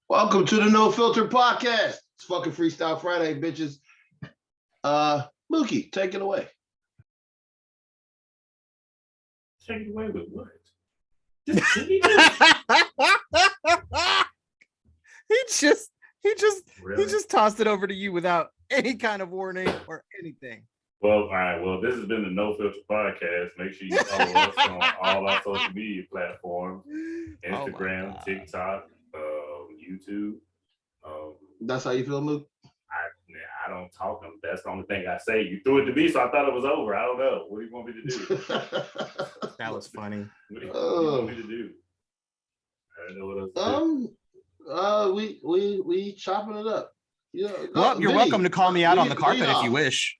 Welcome to the No Filter Podcast. It's fucking Freestyle Friday, bitches. Mookie, take it away. Take it away with what? He just tossed it over to you without any kind of warning or anything. Well, all right. Well, this has been the No Filter Podcast. Make sure you follow us on all our social media platforms: Instagram, TikTok, YouTube. That's how you feel, Mook? I don't talk them. That's the only thing I say. You threw it to me, so I thought it was over. I don't know. What do you want me to do? That was funny. What do you want me to do? I don't know what else to do. We chopping it up. Yeah. Well, you're welcome to call me out on the carpet if you wish.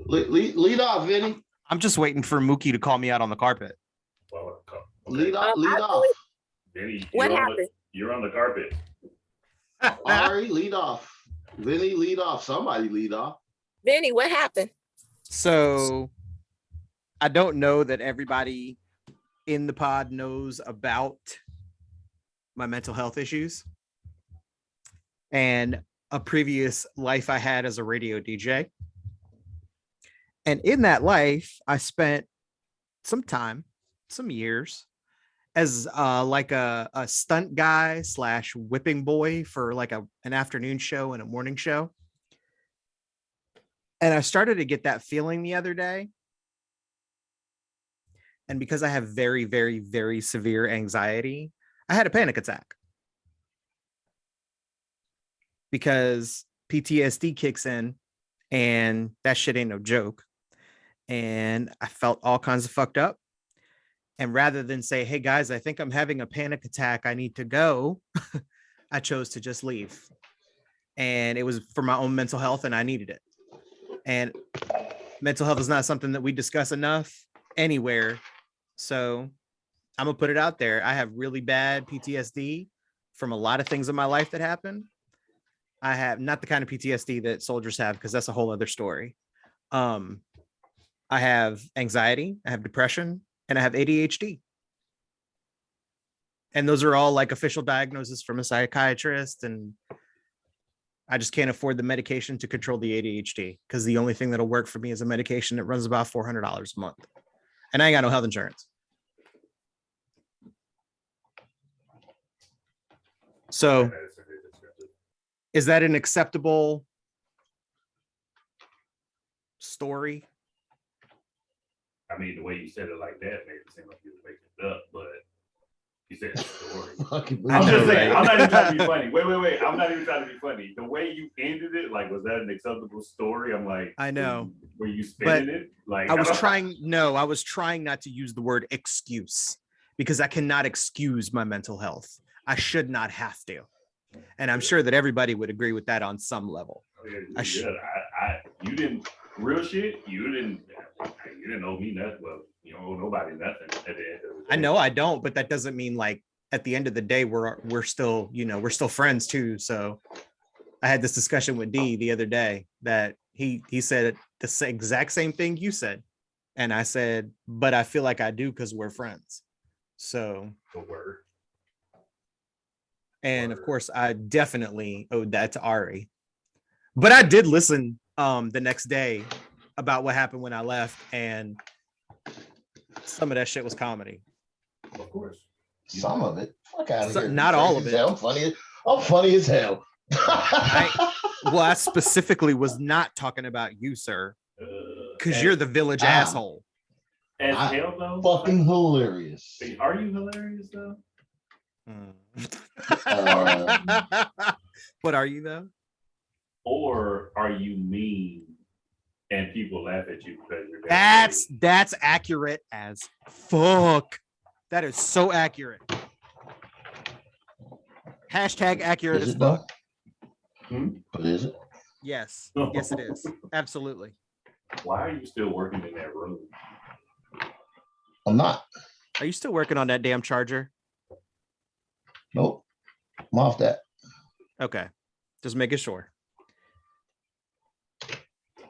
Lead off, Vinny. I'm just waiting for Mookie to call me out on the carpet. Well, okay. Lead off. Vinny, what happened? You're on the carpet. Ari, lead off. Vinny, lead off. Somebody lead off. Vinny, what happened? So I don't know that everybody in the pod knows about my mental health issues and a previous life I had as a radio DJ. And in that life, I spent some years as like a stunt guy / whipping boy for like an afternoon show and a morning show. And I started to get that feeling the other day. And because I have very, very, very severe anxiety, I had a panic attack. Because PTSD kicks in and that shit ain't no joke. And I felt all kinds of fucked up. And rather than say, hey guys, I think I'm having a panic attack, I need to go, I chose to just leave. And it was for my own mental health and I needed it. And mental health is not something that we discuss enough anywhere. So I'm gonna put it out there. I have really bad PTSD from a lot of things in my life that happened. I have not the kind of PTSD that soldiers have, because that's a whole other story. I have anxiety, I have depression, and I have ADHD. And those are all like official diagnoses from a psychiatrist. And I just can't afford the medication to control the ADHD, because the only thing that'll work for me is a medication that runs about $400 a month. And I ain't got no health insurance. So is that an acceptable story? I mean, the way you said it like that made it seem like you were making it up, but you said the story. I'm just saying, I'm not even trying to be funny. Wait. I'm not even trying to be funny. The way you ended it, like, was that an acceptable story? I'm like, I know. Were you spinning it? Like, I was trying not to use the word excuse, because I cannot excuse my mental health. I should not have to. And I'm sure that everybody would agree with that on some level. You didn't real shit. You didn't owe me nothing. Well, you don't owe nobody nothing at the end of the day. I know I don't, but that doesn't mean, like, at the end of the day, we're still, we're still friends too. So I had this discussion with D the other day that he said the exact same thing you said. And I said, but I feel like I do, because we're friends. So and of course I definitely owed that to Ari. But I did listen the next day about what happened when I left, and some of that shit was comedy. Of course. Some of it. Fuck out of here. Not all of it. I'm funny as hell. I specifically was not talking about you, sir, because you're the village asshole. As hell, though. Fucking hilarious. Are you hilarious though? What are you though? Or are you mean and people laugh at you because you're that's accurate as fuck. That is so accurate. Hashtag accurate as fuck. But is it? Yes. Yes, it is. Absolutely. Why are you still working in that room? I'm not. Are you still working on that damn charger? Nope. I'm off that. Okay. Just making sure.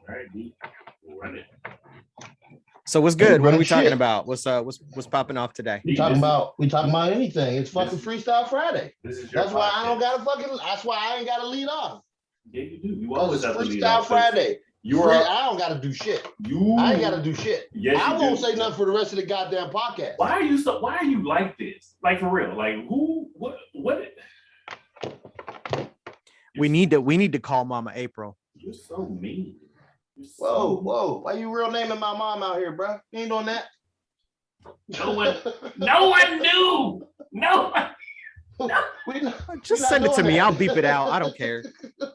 All right, D. We'll run it. So what's good? What are we Shit. talking about? What's popping off today? We talking about anything. It's fucking Freestyle Friday. That's why I don't gotta that's why I ain't gotta lead off. Yeah, you do. You Because always it's have to lead Freestyle off. Friday. You are. I don't gotta do shit. I ain't gotta do shit. Yes, I you won't do. say nothing for the rest of the goddamn podcast. Why are you like this? Like for real? Like who? What? We need to call Mama April. You're so mean. Whoa. Why you real naming my mom out here, bro? You ain't doing that. No one knew. No one. Just send it to me. I'll beep it out. I don't care. No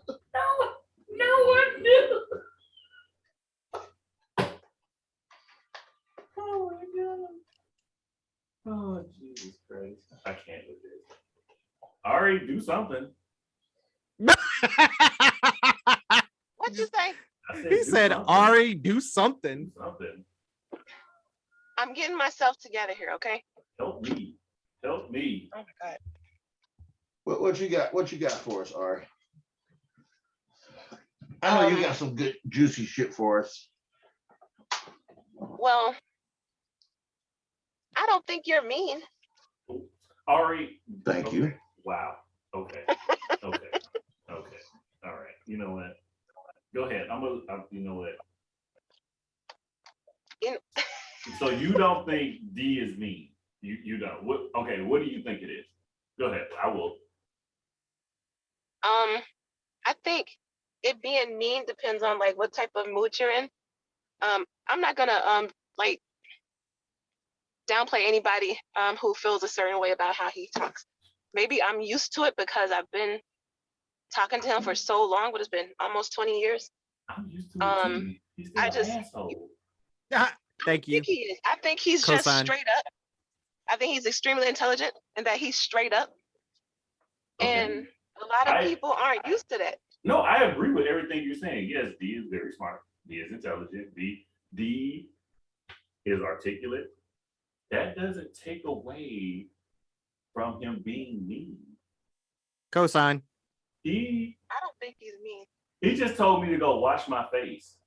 one knew. Oh my god. Oh Jesus Christ. I can't with this. Ari, do something. What'd you say? He said, something. Ari, do something. Do something. I'm getting myself together here, okay? Help me. Oh my god. What you got? What you got for us, Ari? I know you got some good juicy shit for us. Well, I don't think you're mean. Ari. Thank you. Wow. Okay. All right. You know what? Go ahead. You know what? So you don't think D is mean? You don't. What? Okay. What do you think it is? Go ahead. I will. I think it being mean depends on like what type of mood you're in. I'm not gonna like downplay anybody who feels a certain way about how he talks. Maybe I'm used to it because I've been talking to him for so long, but it's been almost 20 years. I'm used to it too. He's still an asshole. Thank you. I think he's just straight up. I think he's extremely intelligent and that he's straight up. Okay. And a lot of people aren't used to that. No, I agree with everything you're saying. Yes, D is very smart. D is intelligent. D is articulate. That doesn't take away from him being mean. Cosign. I don't think he's mean. He just told me to go wash my face.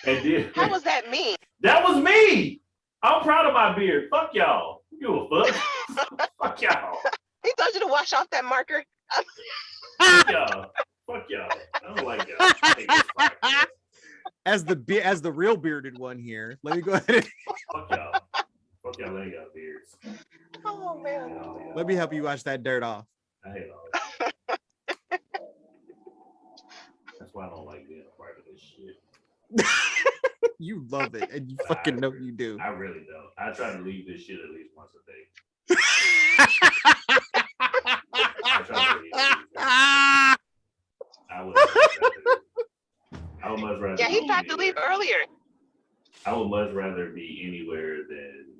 And then, how was that mean? That was me. I'm proud of my beard. Fuck y'all. You a fuck. Fuck y'all. He told you to wash off that marker. Fuck y'all. Fuck y'all. I don't like y'all. As the real bearded one here, let me go ahead. Fuck y'all. Fuck y'all. Let y'all beards. Oh man. Let me help you wash that dirt off. I hate all that. That's why I don't like being a part of this shit. You love it, and you fucking know you do. I really don't. I try to leave this shit at least once a day. I try to leave I would much rather. Yeah, he tried to leave earlier. I would much rather be anywhere than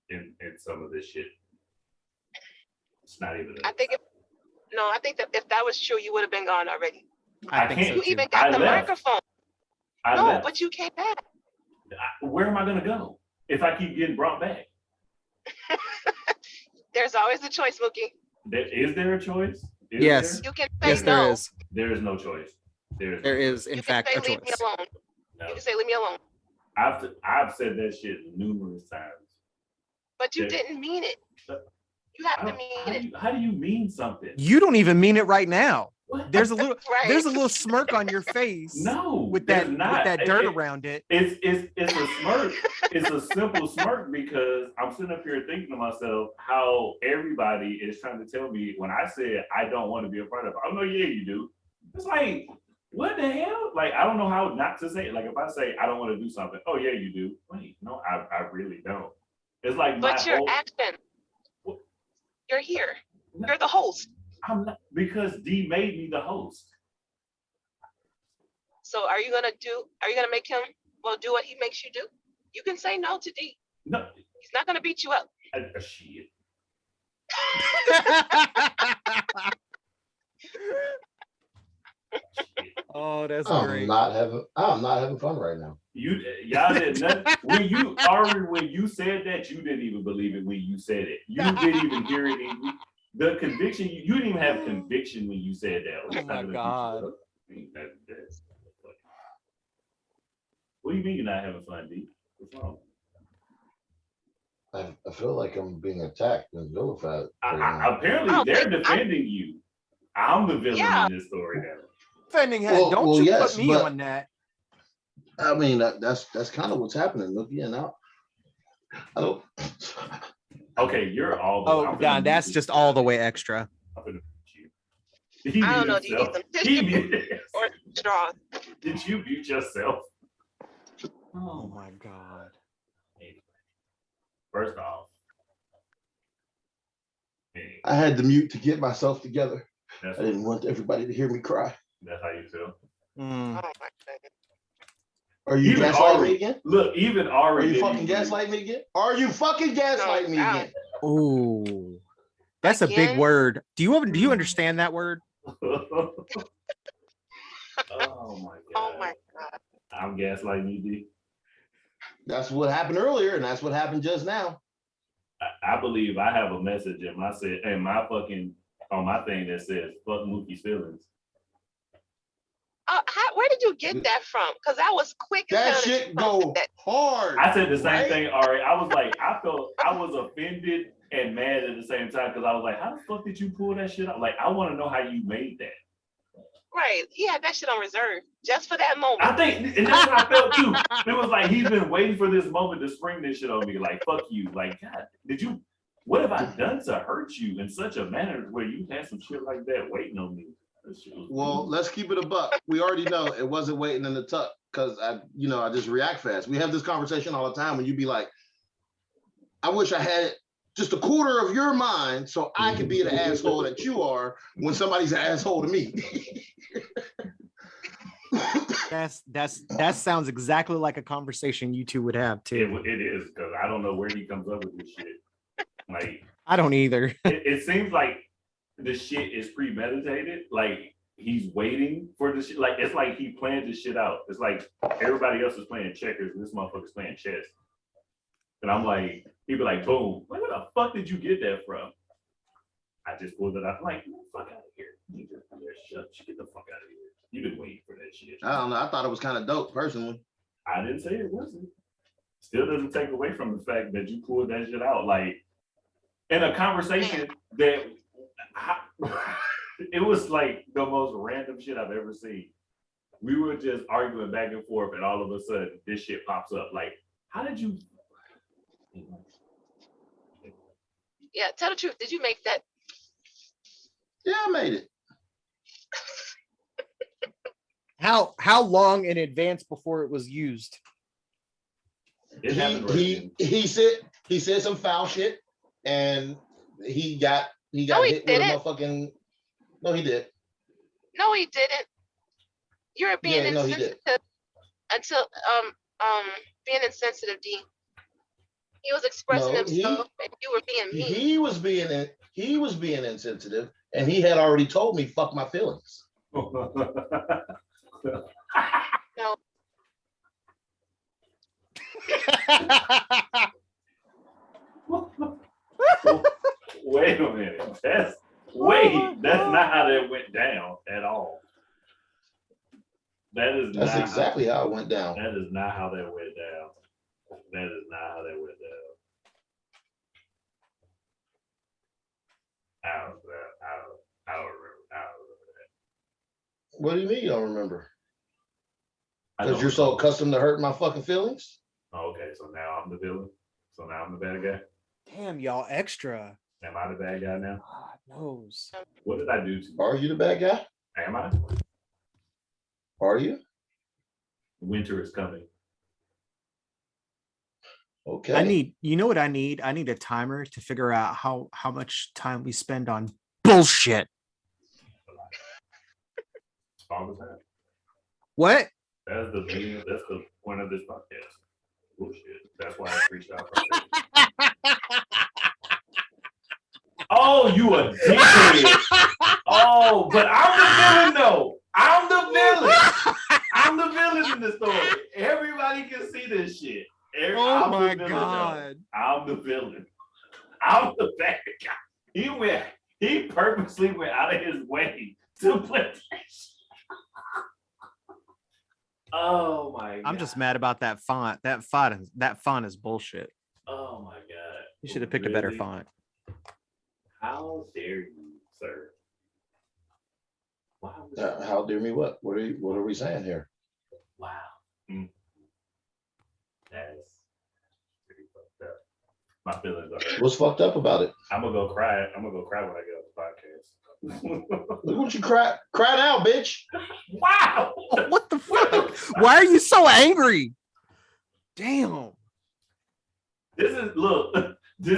in some of this shit. It's not even. I think that if that was true, you would have been gone already. I think so you too. even got the microphone. Left. But you came back. Where am I gonna go if I keep getting brought back? There's always a choice, Mookie. Is there a choice? Yes. You can say yes, no. there is. There is no choice. There is, in fact, a choice. Leave me alone. No. You can say leave me alone. I've said that shit numerous times. But you didn't mean it. You have to mean it. How do you mean something? You don't even mean it right now. What? There's a little smirk on your face. No, with that dirt around it. It's a smirk. It's a simple smirk because I'm sitting up here thinking to myself how everybody is trying to tell me when I said I don't want to be a part of it. Oh no, yeah, you do. It's like, what the hell? Like, I don't know how not to say it. Like if I say I don't want to do something, oh yeah, you do. Wait, no, I really don't. It's like but your action. You're here. You're the host. I'm not, because D made me the host. So are you gonna make him do what he makes you do? You can say no to D. No, he's not gonna beat you up. Shit. Oh, that's great. I'm not having fun right now. Y'all did nothing. When you said that, you didn't even believe it when you said it. You didn't even hear it. The conviction, you didn't even have conviction when you said that. Oh my God. What do you mean you're not having fun, D? What's wrong? I feel like I'm being attacked and vilified. Apparently, they're defending you. I'm the villain in this story now. Defending him. Don't you put me on that. I mean, that's kind of what's happening. Look, now. I don't. Okay, you're all. Don, that's just all the way extra. I don't know. Do you need some tissue or straws? Did you mute yourself? Oh my God. First off, I had to mute to get myself together. I didn't want everybody to hear me cry. That's how you feel. Oh my goodness. Are you gaslighting me again? Look, even already. Are you fucking gaslighting me again? Are you fucking gaslighting me again? Ooh, that's a big word. Do you understand that word? Oh my God. Oh my God. I'm gaslighting you, D. That's what happened earlier, and that's what happened just now. I believe I have a message in my on my thing that says "fuck Mookie's feelings." Where did you get that from? Because I was quick. That shit go hard. I said the same thing, Ari. I was like, I was offended and mad at the same time because I was like, how the fuck did you pull that shit out? Like, I want to know how you made that. Right. He had that shit on reserve just for that moment. I think, and that's what I felt too. It was like he's been waiting for this moment to spring this shit on me. Like, fuck you. Like, God, what have I done to hurt you in such a manner where you had some shit like that waiting on me? Well, let's keep it a buck. We already know it wasn't waiting in the tuck because I just react fast. We have this conversation all the time when you be like, I wish I had just a quarter of your mind so I could be the asshole that you are when somebody's an asshole to me. That sounds exactly like a conversation you two would have too. It is, because I don't know where he comes up with this shit. Like, I don't either. It seems like the shit is premeditated. Like, he's waiting for the shit. Like, it's like he planned this shit out. It's like everybody else is playing checkers and this motherfucker's playing chess. And I'm like, he'd be like, boom, where the fuck did you get that from? I just pulled it out. I'm like, get the fuck out of here. You just get the fuck out of here. You've been waiting for that shit. I don't know. I thought it was kind of dope, personally. I didn't say it wasn't. Still doesn't take away from the fact that you pulled that shit out. Like, in a conversation that it was like the most random shit I've ever seen. We were just arguing back and forth, and all of a sudden, this shit pops up. Like, how did you? Yeah, tell the truth. Did you make that? Yeah, I made it. How long in advance before it was used? He said some foul shit, and he got hit with a motherfucking. No, he did. No, he didn't. You're being insensitive until being insensitive, D. He was expressing himself, and you were being mean. He was being insensitive, and he had already told me fuck my feelings. No. Wait a minute. That's not how that went down at all. That's exactly how it went down. That is not how that went down. That is not how that went down. I don't remember that. What do you mean you don't remember? Because you're so accustomed to hurting my fucking feelings? Oh, okay, so now I'm the villain. So now I'm the bad guy. Damn, y'all extra. Am I the bad guy now? God knows. What did I do to you? Are you the bad guy? Am I? Are you? Winter is coming. Okay. You know what I need? I need a timer to figure out how much time we spend on bullshit. All the time. What? That's the point of this podcast. Bullshit. That's why I freestyle. Oh, you a dickhead. Oh, but I'm the villain though. I'm the villain in the story. Everybody can see this shit. Oh my God. I'm the villain. I'm the bad guy. He purposely went out of his way to play that shit. Oh my god. I'm just mad about that font. That font is bullshit. Oh my god. You should have picked a better font. How dare you, sir? Wow. How dare me? What? What are we saying here? Wow. Mm. That's pretty fucked up. My feelings are hurt. What's fucked up about it? I'm gonna go cry. I'm gonna go cry when I get off the podcast. Look what you cry now, bitch. Wow. What the fuck? Why are you so angry? Damn. This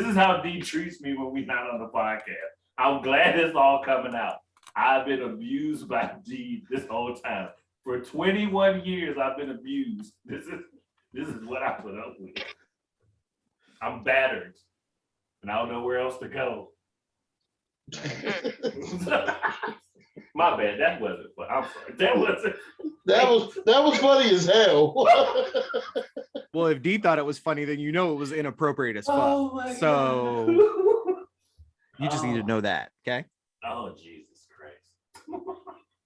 is how D treats me when we not on the podcast. I'm glad it's all coming out. I've been abused by D this whole time. For 21 years, I've been abused. This is what I put up with. I'm battered, and I don't know where else to go. My bad. That wasn't fun. I'm sorry. That was funny as hell. Well, if D thought it was funny, then you know it was inappropriate as fuck. Oh my so God. You just need to know that, okay? Oh Jesus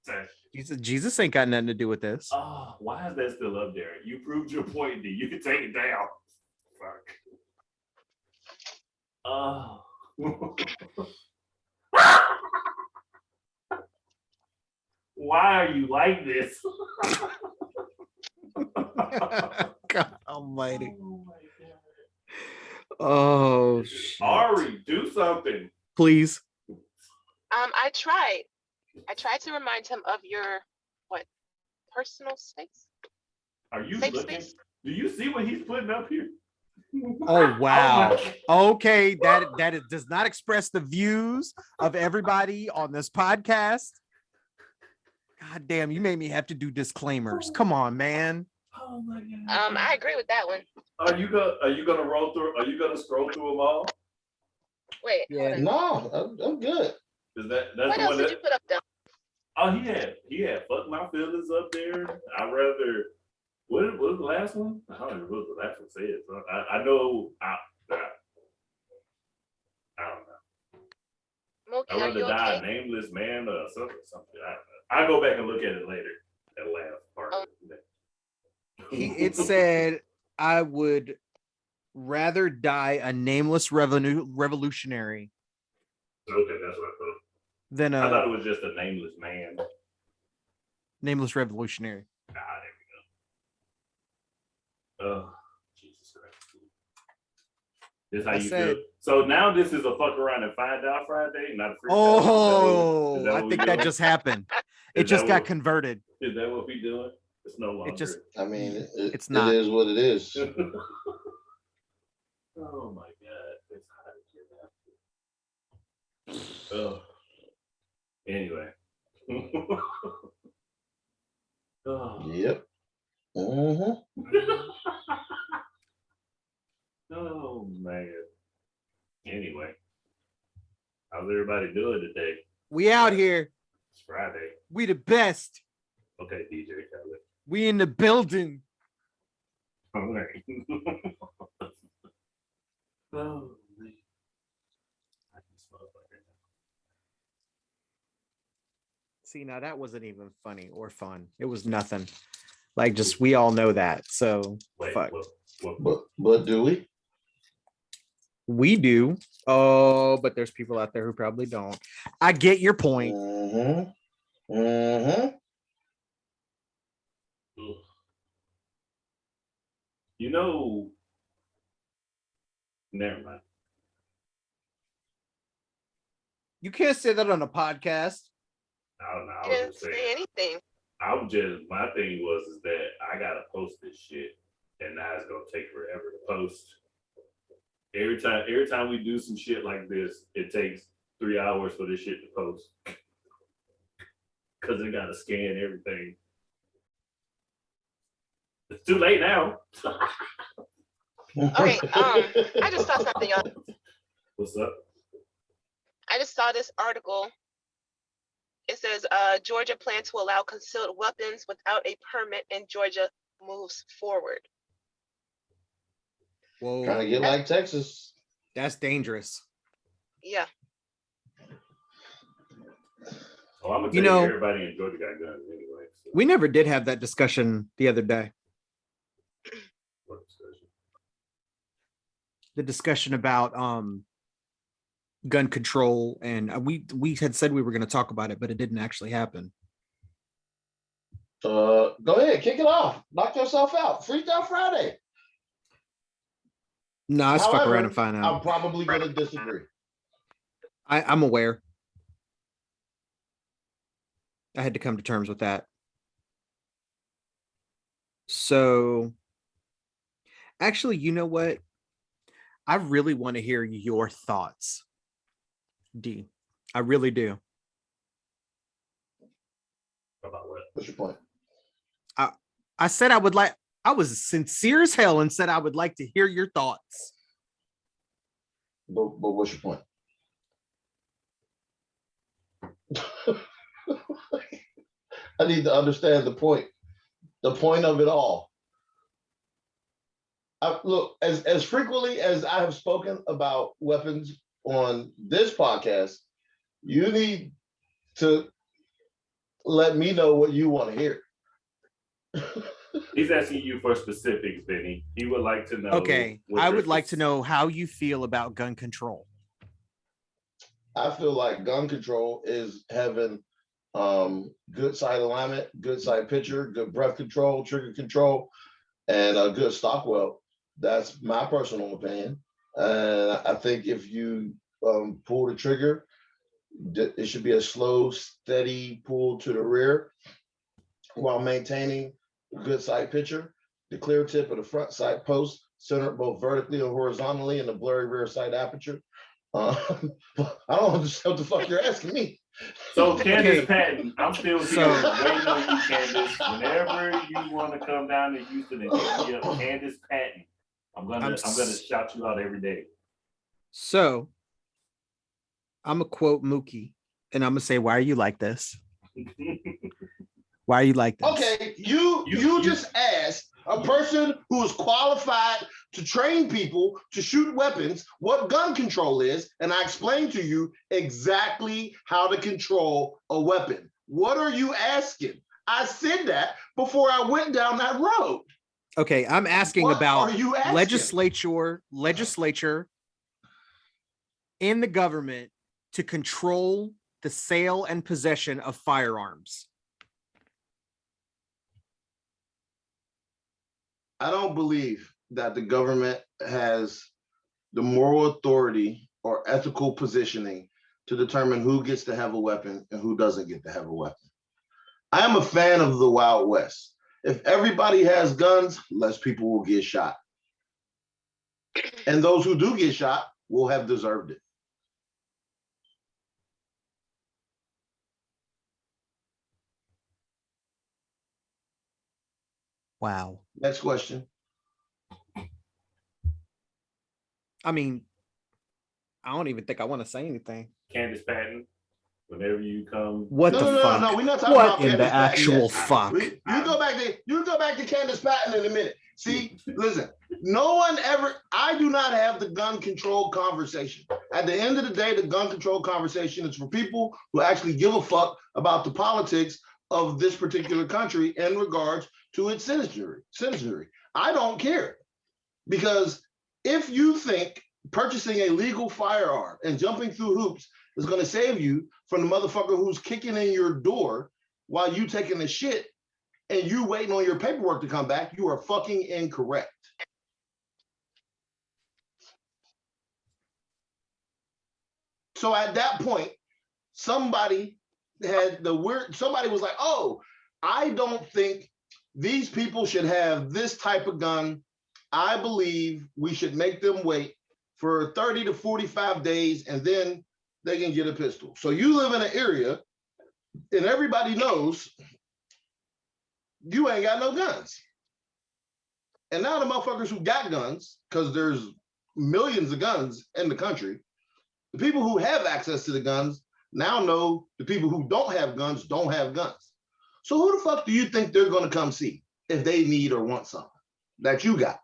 Christ. Jesus ain't got nothing to do with this. Oh, why is that still up there? You proved your point, D. You can take it down. Fuck. Oh. Why are you like this? God almighty. Oh my God. Oh shit. Ari, do something. Please. I tried to remind him of your personal space. Are you Safe looking? space? Do you see what he's putting up here? Oh wow. Okay, that does not express the views of everybody on this podcast. God damn, you made me have to do disclaimers. Come on, man. Oh my God. I agree with that one. Are you gonna roll through? Are you gonna scroll through them all? Wait, Yeah. No, I'm good. Is that's what the else one did that? you put up there? Oh, he had fuck my feelings up there. I rather. What was the last one? I don't remember what the last one said. So I know. I don't know. Mookie, I are rather you die okay? a nameless man or something. I don't know. I'll go back and look at it later. That last part. It said I would rather die a nameless revolutionary Okay, that's what I thought. than I thought a it was just a nameless man. nameless revolutionary. Ah, there we go. Oh, Jesus Christ. This is how I you said- feel. So now this is a fuck around and find out Friday, not a freestyle. Oh, I I think that just happened. It just got converted. Is that what we doing? It's no longer. It just I mean, it's not. It is what it is. Oh my God. It's hot here. Oh. Anyway. Oh. Yep. Mm-hmm. Oh man. Anyway. How's everybody doing today? We out here. It's Friday. We the best. Okay, DJ Khaled. We in the building. All right. Oh man. I can smell it right now. See, now that wasn't even funny or fun. It was nothing. Like, just we all know that. So Wait, fuck. But do we? We do. Oh, but there's people out there who probably don't. I get your point. Mm-hmm. Mm-hmm. You know, never mind. You can't say that on a podcast. I don't know. I You was didn't just say saying. anything. My thing is that I gotta post this shit, and now it's gonna take forever to post. Every time we do some shit like this, it takes 3 hours for this shit to post. Cause it gotta scan everything. It's too late now. Okay, I just saw something, y'all. What's up? I just saw this article. It says Georgia plans to allow concealed weapons without a permit, and Georgia moves forward. Whoa, Trying to get like Texas. that's dangerous. Yeah. Oh, I'm gonna tell you everybody in Georgia got guns anyway. So. We never did have that discussion the other day. What discussion? The discussion about gun control, and we had said we were going to talk about it, but it didn't actually happen. Go ahead, kick it off. Knock yourself out. Freestyle Friday. No, let's fuck around and find out. I'm probably going to disagree. I'm aware. I had to come to terms with that. So, actually, you know what? I really want to hear your thoughts, D. I really do. About what? What's your point? I said I was sincere as hell and said I would like to hear your thoughts. But what's your point? I need to understand the point. The point of it all. Look, as frequently as I have spoken about weapons on this podcast, you need to let me know what you want to hear. He's asking you for specifics, Benny. He would like to know. Okay, I would like to know how you feel about gun control. I feel like gun control is having good sight alignment, good sight picture, good breath control, trigger control, and a good stock weld. That's my personal opinion. And I think if you pull the trigger, it should be a slow, steady pull to the rear while maintaining a good sight picture. The clear tip of the front sight post centered both vertically and horizontally in the blurry rear sight aperture. I don't understand what the fuck you're asking me. So Candace Patton, I'm still here waiting on you, Candace. Whenever you want to come down to Houston and hit me up, Candace Patton, I'm gonna shout you out every day. So I'm gonna quote Mookie, and I'm gonna say, "Why are you like this? Why are you like this?" Okay, you just asked a person who is qualified to train people to shoot weapons what gun control is, and I explained to you exactly how to control a weapon. What are you asking? I said that before I went down that road. Okay, I'm asking what about are you asking? legislature in the government to control the sale and possession of firearms. I don't believe that the government has the moral authority or ethical positioning to determine who gets to have a weapon and who doesn't get to have a weapon. I am a fan of the Wild West. If everybody has guns, less people will get shot. And those who do get shot will have deserved it. Wow. Next question. I mean, I don't even think I want to say anything. Candace Patton, whenever you come. What the fuck? No, we're not talking what about in Candace the actual Patton. fuck? You go back to Candace Patton in a minute. See, listen, I do not have the gun control conversation. At the end of the day, the gun control conversation is for people who actually give a fuck about the politics of this particular country in regards to its citizenry. I don't care. Because if you think purchasing a legal firearm and jumping through hoops is going to save you from the motherfucker who's kicking in your door while you taking a shit and you waiting on your paperwork to come back, you are fucking incorrect. So at that point, somebody was like, oh, I don't think these people should have this type of gun. I believe we should make them wait for 30 to 45 days and then they can get a pistol. So you live in an area and everybody knows you ain't got no guns. And now the motherfuckers who got guns, because there's millions of guns in the country, the people who have access to the guns now know the people who don't have guns don't have guns. So who the fuck do you think they're going to come see if they need or want something that you got?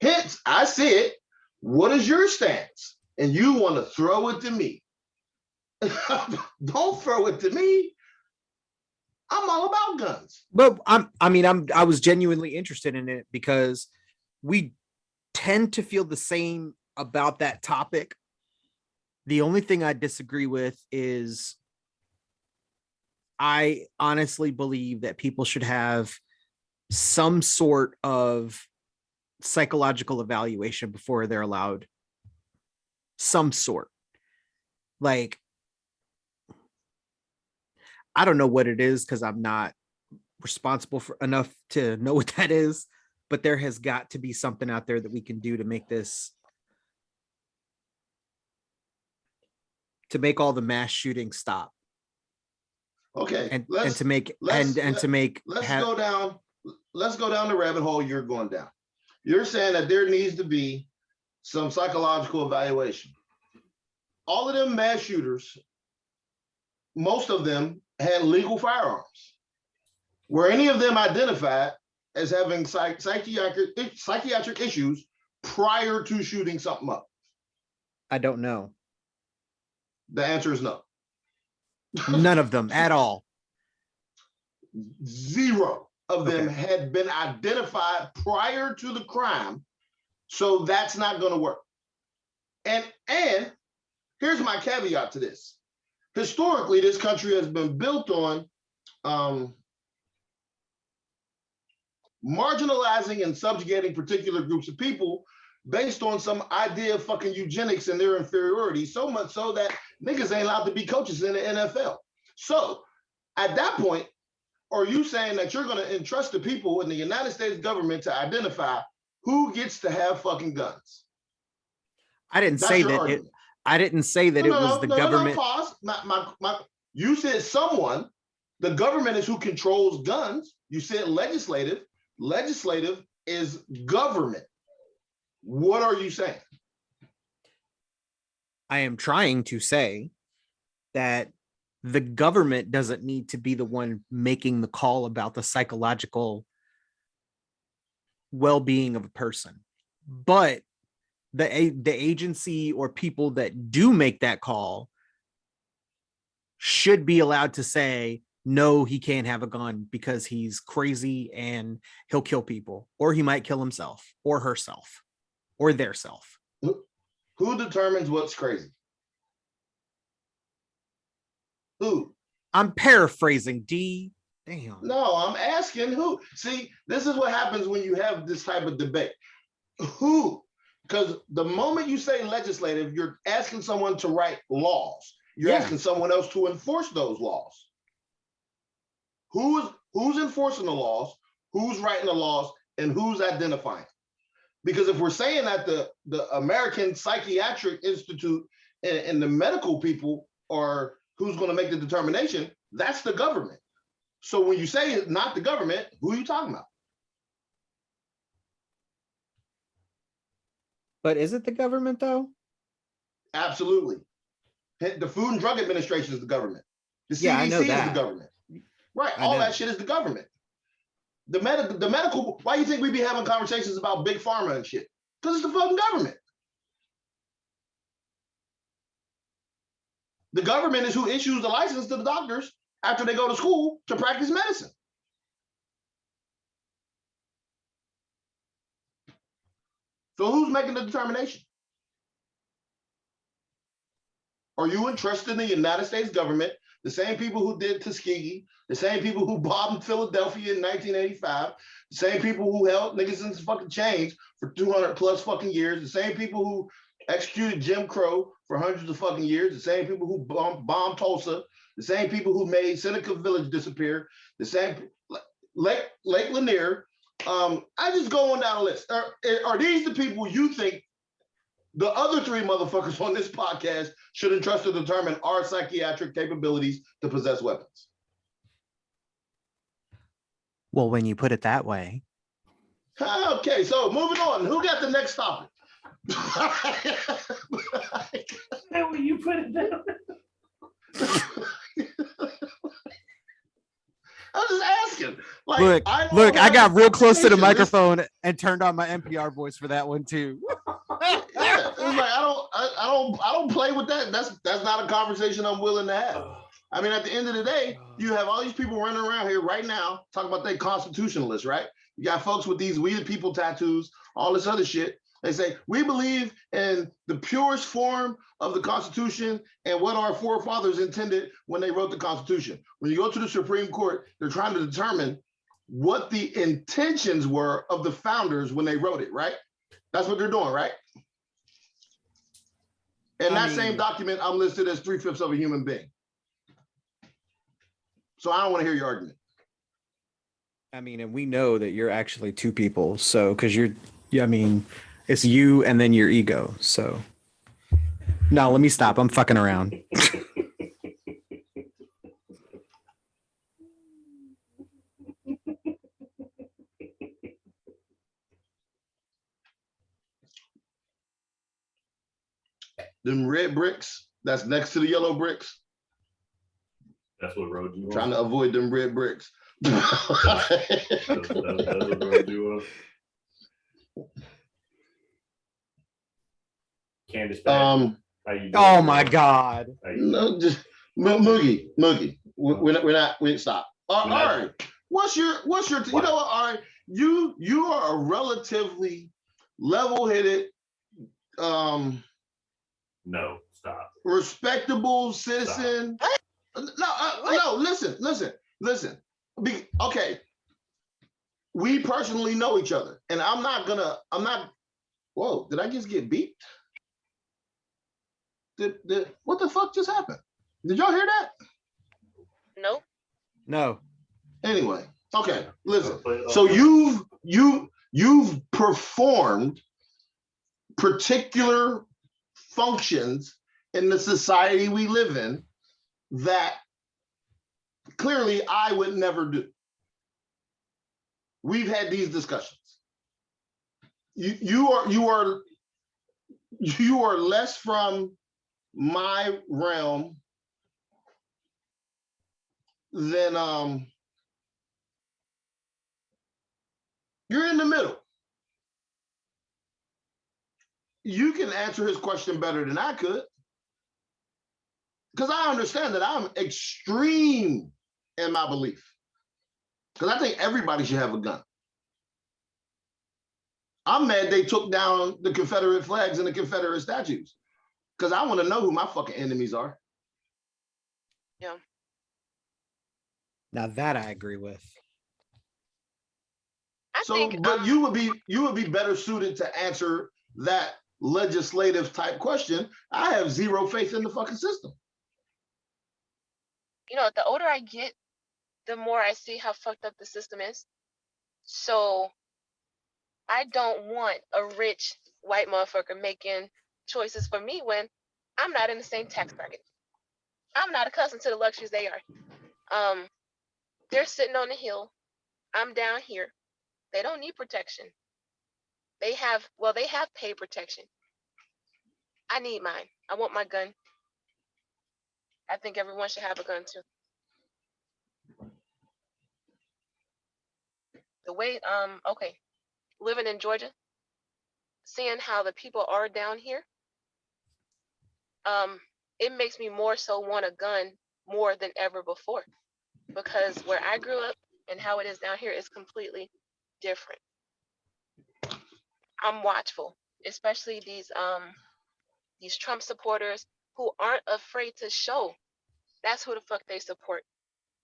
Hence, I said, What is your stance? And you want to throw it to me. Don't throw it to me. I'm all about guns. But I was genuinely interested in it because we tend to feel the same about that topic. The only thing I disagree with is I honestly believe that people should have some sort of psychological evaluation before they're allowed. Some sort. Like, I don't know what it is because I'm not responsible for enough to know what that is, but there has got to be something out there that we can do to make this, to make all the mass shootings stop. Okay. Let's go down the rabbit hole you're going down. You're saying that there needs to be some psychological evaluation. All of them mass shooters, most of them had legal firearms. Were any of them identified as having psychiatric issues prior to shooting something up? I don't know. The answer is no. None of them at all. Zero of them had been identified prior to the crime. So that's not going to work. And here's my caveat to this. Historically, this country has been built on marginalizing and subjugating particular groups of people based on some idea of fucking eugenics and their inferiority, so much so that niggas ain't allowed to be coaches in the NFL. So at that point, are you saying that you're going to entrust the people in the United States government to identify who gets to have fucking guns? I didn't say that it. I didn't say that it was the government. Pause. You said someone. The government is who controls guns. You said legislative. Legislative is government. What are you saying? I am trying to say that the government doesn't need to be the one making the call about the psychological well-being of a person, but the agency or people that do make that call should be allowed to say, no, he can't have a gun because he's crazy and he'll kill people, or he might kill himself or herself or their self. Who determines what's crazy? Who? I'm paraphrasing, D. Damn. No, I'm asking who. See, this is what happens when you have this type of debate. Who? Because the moment you say legislative, you're asking someone to write laws. You're asking someone else to enforce those laws. Who's enforcing the laws? Who's writing the laws? And who's identifying? Because if we're saying that the American Psychiatric Institute and the medical people are who's going to make the determination, that's the government. So when you say it's not the government, who are you talking about? But is it the government though? Absolutely. The Food and Drug Administration is the government. The CDC is the government. Right. All that shit is the government. The medical, why do you think we be having conversations about big pharma and shit? Because it's the fucking government. The government is who issues the license to the doctors after they go to school to practice medicine. So who's making the determination? Are you entrusted in the United States government, the same people who did Tuskegee, the same people who bombed Philadelphia in 1985, the same people who held niggas in fucking chains for 200 plus fucking years, the same people who executed Jim Crow for hundreds of fucking years, the same people who bombed Tulsa, the same people who made Seneca Village disappear, the same Lake Lanier. I just go on down the list. Are these the people you think the other three motherfuckers on this podcast should entrust to determine our psychiatric capabilities to possess weapons? Well, when you put it that way. Okay, so moving on. Who got the next topic? When you put it down. I'm just asking. Like, look, I got real close to the microphone and turned on my NPR voice for that one too. it's like I don't play with that. That's not a conversation I'm willing to have. I mean, at the end of the day, you have all these people running around here right now talking about they constitutionalists, right? You got folks with these "we the people" tattoos, all this other shit. They say we believe in the purest form of the Constitution and what our forefathers intended when they wrote the Constitution. When you go to the Supreme Court, they're trying to determine what the intentions were of the founders when they wrote it, right? That's what they're doing, right? In that same document, I'm listed as 3/5 of a human being. So I don't want to hear your argument. I mean, and we know that you're actually two people. So, because it's you and then your ego. So, no, let me stop. I'm fucking around. Them red bricks that's next to the yellow bricks. That's what road you trying to avoid them red bricks. That's what road you Candace, how you doing? Oh my God. No, just Moogie. We stop. All right. What's your you know what? All right. You are a relatively level-headed no, stop. Respectable citizen. Stop. No, listen. Okay. We personally know each other, and I'm not. Whoa, did I just get beeped? What the fuck just happened? Did y'all hear that? Nope. No. Anyway, okay, listen. So you've performed particular functions in the society we live in that clearly I would never do. We've had these discussions. You are less from my realm than you're in the middle. You can answer his question better than I could, because I understand that I'm extreme in my belief, because I think everybody should have a gun. I'm mad they took down the Confederate flags and the Confederate statues, because I want to know who my fucking enemies are. Yeah. Now that I agree with. But you would be better suited to answer that legislative type question. I have zero faith in the fucking system. You know, the older I get, the more I see how fucked up the system is. So I don't want a rich white motherfucker making choices for me when I'm not in the same tax bracket. I'm not accustomed to the luxuries they are. They're sitting on the hill. I'm down here. They don't need protection. They have paid protection. I need mine. I want my gun. I think everyone should have a gun too. The way, okay, living in Georgia, seeing how the people are down here, it makes me more so want a gun more than ever before, because where I grew up and how it is down here is completely different. I'm watchful, especially these Trump supporters who aren't afraid to show that's who the fuck they support.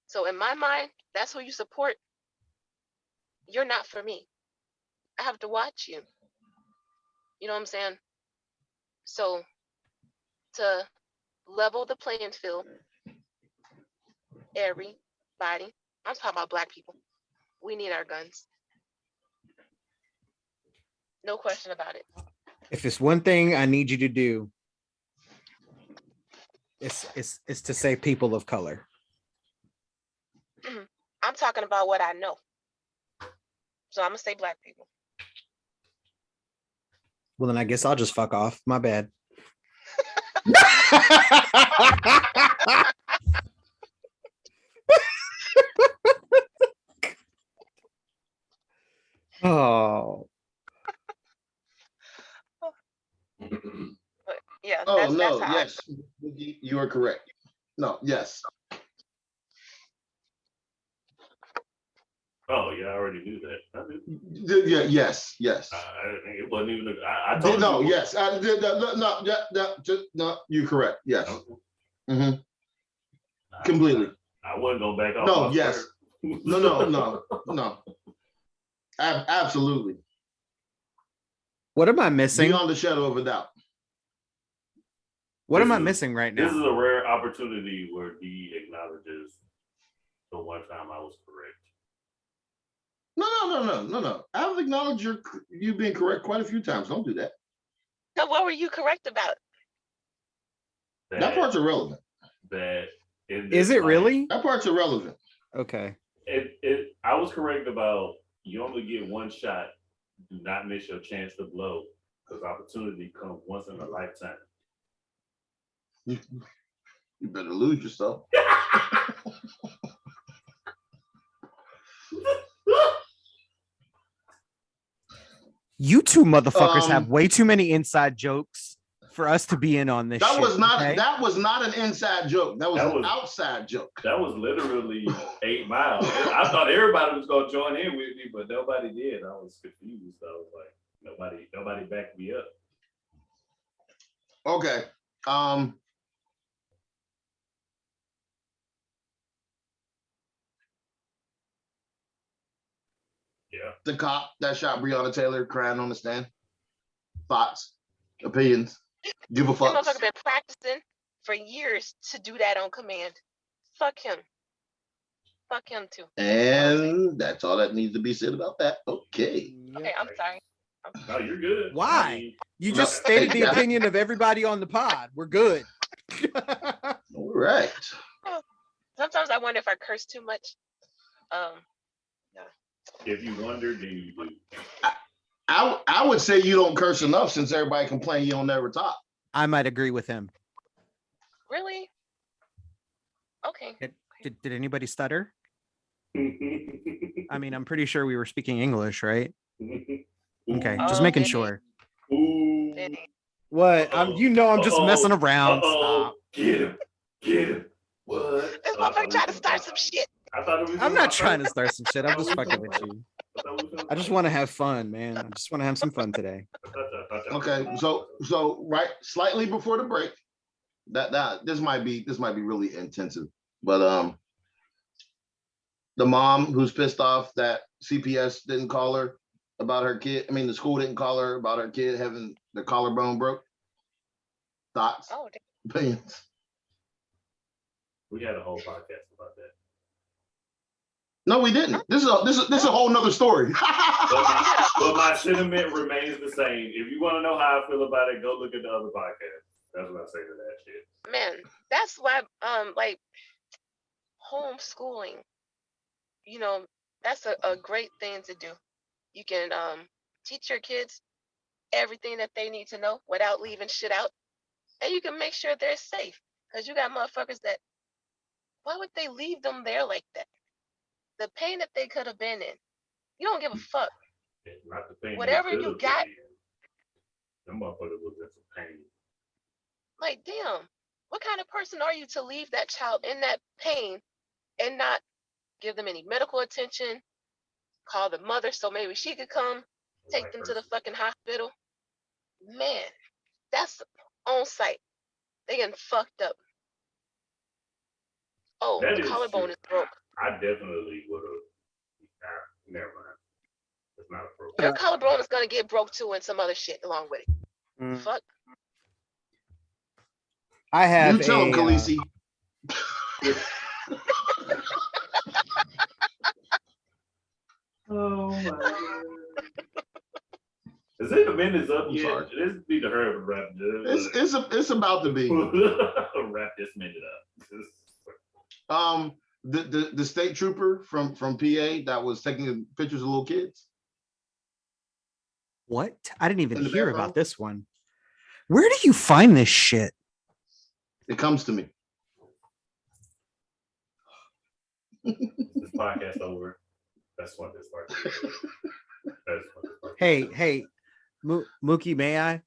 So in my mind, that's who you support. You're not for me. I have to watch you. You know what I'm saying? So to level the playing field, everybody, I'm talking about Black people, we need our guns. No question about it. If it's one thing I need you to do, it's to say people of color. I'm talking about what I know. So I'm gonna say Black people. Well, then I guess I'll just fuck off. My bad. Oh. But yeah, Oh that's no, how yes, you are correct. No, yes. Oh yeah, I already knew that. I knew. Yeah, yes, yes. It wasn't even. I told No, you. yes. No, you're correct. Yes. Okay. Mm-hmm. Completely. I wasn't gonna back off. No, yes. No. Absolutely. What am I missing? Beyond the shadow of a doubt. What am I missing right now? This is a rare opportunity where D acknowledges the one time I was correct. No. I've acknowledged you being correct quite a few times. Don't do that. So what were you correct about? That part's irrelevant. Is it really? That part's irrelevant. Okay. I was correct about you only get one shot. Do not miss your chance to blow because opportunity comes once in a lifetime. You better lose yourself. You two motherfuckers have way too many inside jokes for us to be in on this. That was not. Okay? That was not an inside joke. That was an outside joke. That was literally 8 Mile. I thought everybody was gonna join in with me, but nobody did. I was confused. I was like, nobody backed me up. Okay. Yeah. The cop that shot Breonna Taylor crying on the stand. Thoughts, opinions, give a fuck. That motherfucker been practicing for years to do that on command. Fuck him. Fuck him too. And that's all that needs to be said about that. Okay. Okay, I'm sorry. No, you're good. Why? I mean, You just stated the opinion of everybody on the pod. We're good. All right. Sometimes I wonder if I curse too much. If you wonder, then you do. I would say you don't curse enough since everybody complain you don't never talk. I might agree with him. Really? Okay. Did anybody stutter? I mean, I'm pretty sure we were speaking English, right? Okay, just making sure. Ooh. What? I'm just messing around. Stop. Get him. What? This motherfucker trying to start some shit. I'm not trying to start some shit. I'm just fucking with you. I just want to have fun, man. I just want to have some fun today. Okay, so right slightly before the break, that this might be really intensive, but the mom who's pissed off that CPS didn't call her about her kid. I mean, the school didn't call her about her kid having the collarbone broke. Thoughts? Oh, opinions? We had a whole podcast about that. No, we didn't. This is a whole nother story. but my sentiment remains the same. If you want to know how I feel about it, go look at the other podcast. That's what I say to that shit. man, that's why like homeschooling, that's a great thing to do. You can teach your kids everything that they need to know without leaving shit out, and you can make sure they're safe. Because you got motherfuckers that, why would they leave them there like that? The pain that they could have been in, you don't give a fuck. Not the pain. Whatever you got. Them motherfuckers was in some pain. Like, damn, what kind of person are you to leave that child in that pain and not give them any medical attention, call the mother so maybe she could come, take them to the fucking hospital? Man, that's on site. They getting fucked up. Oh, the collarbone is broke. I definitely would have. Never mind. It's not appropriate. Your collarbone is gonna get broke too, and some other shit along with it. Fuck. I have. You tell him, Khaleesi. Oh my god. Is it the minutes up yet? This need to hurry up and wrap this. It's about to be. Wrap this minute up. The state trooper from PA that was taking pictures of little kids. What? I didn't even hear about this one. Where do you find this shit? It comes to me. This podcast over. That's what this part is. Hey, Mookie, may I?